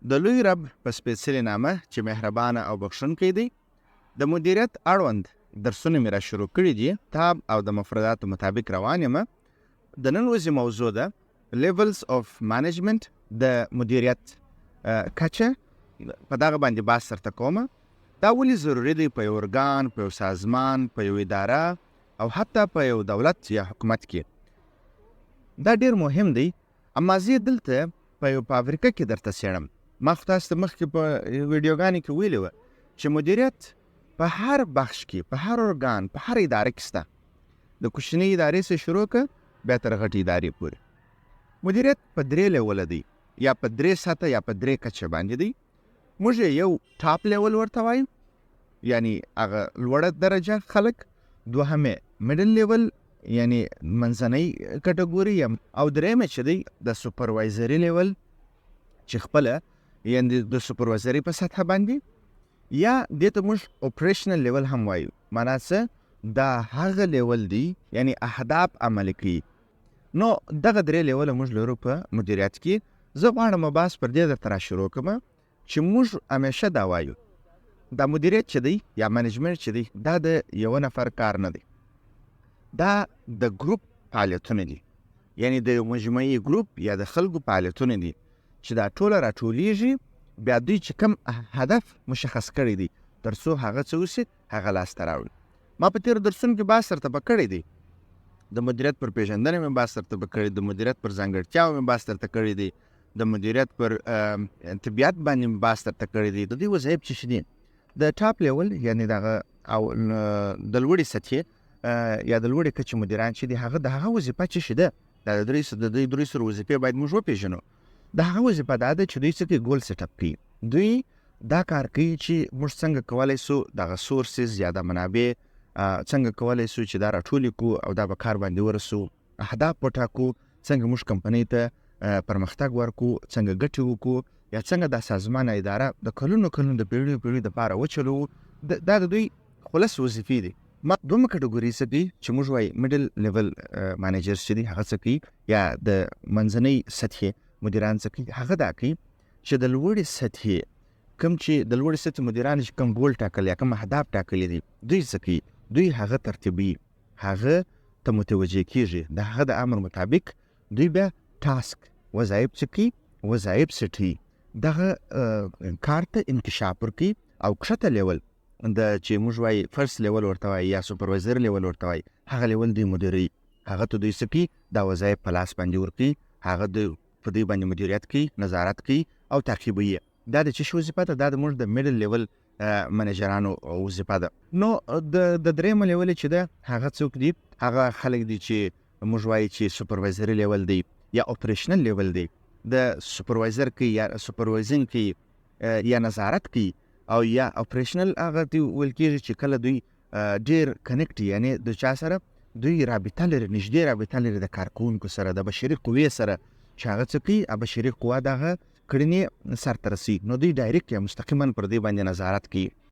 د لوی رب په سپېڅلې نامه چې مهربانه او بخښونکی دی، د مدیریت اړوند درسونه مې را شروع کړي دي. تاب او د مفرداتو مطابق روان یم. د نن ورځې موضوع ده لیولز آف مانجمنت، د مدیریت کچه. په دغه باندې بحث سرته کومه. دا ولې ضروري دی په یو ارګان، په یو سازمان، په یو اداره او حتی په یو دولت یا حکومت کې. دا ډیر مهم دی. اما زه دلته په یو فابریکه کې درته څېړم. ما خو تاسو ته مخکې په ویډیوګانو کې ویلي وه چې مدیریت په هر بخش کې، په هر ارګان، په هر اداره کې شته. د کوچنۍ ادارې څخه شروع کړه بیا تر غټې ادارې پورې. مدیریت په 3 لیوله دی، یا په 3 سطحه یا په 3 کچه باندې دی. موږ یو ټاپ لیول ورته وایو، یعنی هغه لوړه درجه خلک. دوهمه میډل لیول، یعنی منځنۍ کټګوري، او درېیمه چې دی د سوپروایزري لیول چې خپله یعنی د سوپروایزري په سطحه باندې، یا دې ته موږ اپریشنل لیول هم وایو. معنا څه؟ دا هغه لیول دی یعنی اهداف عملي کوي. نو دغه 3 لیوله موږ لرو په مدیریت کې. زه غواړم بحث پر دې درته را شروع کړم چې موږ همیشه دا وایو دا مدیریت چې دی یا منیجمنت چې دی دا د یو نفر کار نه دی، دا د ګروپ فعالیتونه دي. یعنی د یو مجموعي ګروپ یا د خلکو فعالیتونه دي چې دا ټوله راټولیږي. بیا دوی چې کوم هدف مشخص کړی دی تر څو هغه څه وسي هغه لاسته راوړي. ما په تېرو درسونو کې بحث سرته به کړی دی. د مدیریت پر پیژندنې مې بحث سرته به کړی، د مدیریت پر ځانګړتیاو مې بحث سرته کړی دی، د مدیریت پر طبیعت باندې مې بحث سرته کړی دی. د دوی وظایف څه دي؟ د ټاپ لیول یعنی دغه او د لوړې سطحې یا د لوړې کچې مدیران چې دي هغه د هغه وظیفه څه ده؟ دا د دوی درې سره وظیفې باید موږ وپېژنو. د هغه وظیفه دا ده چې دوی څه کوي؟ ګول سیټ اپ کوي. دوی دا کار کوي چې موږ څنګه کولی سو دغه سورسز یا د منابع څنګه کولی سو چې دا راټولې کړو او دا به کار باندې ورسو، اهداف وټاکو، څنګه موږ کمپنۍ ته پرمختګ ورکړو، څنګه ګټې وکړو، یا څنګه دا سازمان اداره د کلونو د پیړیو دپاره وچلو. دا د دوی خلص وظیفې دي. ما دومره کټګوري څه دي چې موږ وایي میډل لیول مانیجرز چې دي هغه څه کوي، یا د منځنۍ سطحې مدیران څه کوي؟ هغه دا کوي چې د لوړې سطحې کوم چې د لوړې سطحې مدیران چې کوم ګول ټاکلی یا کوم اهداف ټاکلی دي دوی څه کوي؟ دوی هغه ترتیبي، هغه ته متوجه کیږي. د هغه د امر مطابق دوی بیا ټاسک وظایف څه کوي؟ وظایف سټوي. دغه کار ته انکشاف ورکوي. او کښته لیول د چې موږ وایي فرست لیول ورته وایي یا سوپروایزر لیول ورته وایي، هغه لیول دوی مدیروي. هغه ته دوی څه کوي؟ دا وظایف په لاس باندې ورکوي. هغه د په دوی باندې مدیریت کوي، نظارت کوي او تعقیبوي. دا د څه شي وظیفه ده؟ دا د موږ د میډل لیول منیجرانو وظیفه ده. نو د درېیمه لیول چې ده هغه څوک دي؟ هغه خلک دي چې موږ وایي چې سوپروایزري لیول دی یا اپریشنل لیول دی. د سوپروایزر کوي یا سوپروایزینګ کوي یا نظارت کوي، او یا اپریشنل هغه ته ویل کېږي چې کله دوی ډېر کنیکټ، یعنی د چا سره دوی رابطه لري، نږدې رابطه لري د کارکوونکو سره، د بشري قوې سره چې هغه څه کوي بشري قوه دغه کړنې سرته رسي. نو دوی ډایرکټ یا مستقیما پر دې باندې نظارت کوي.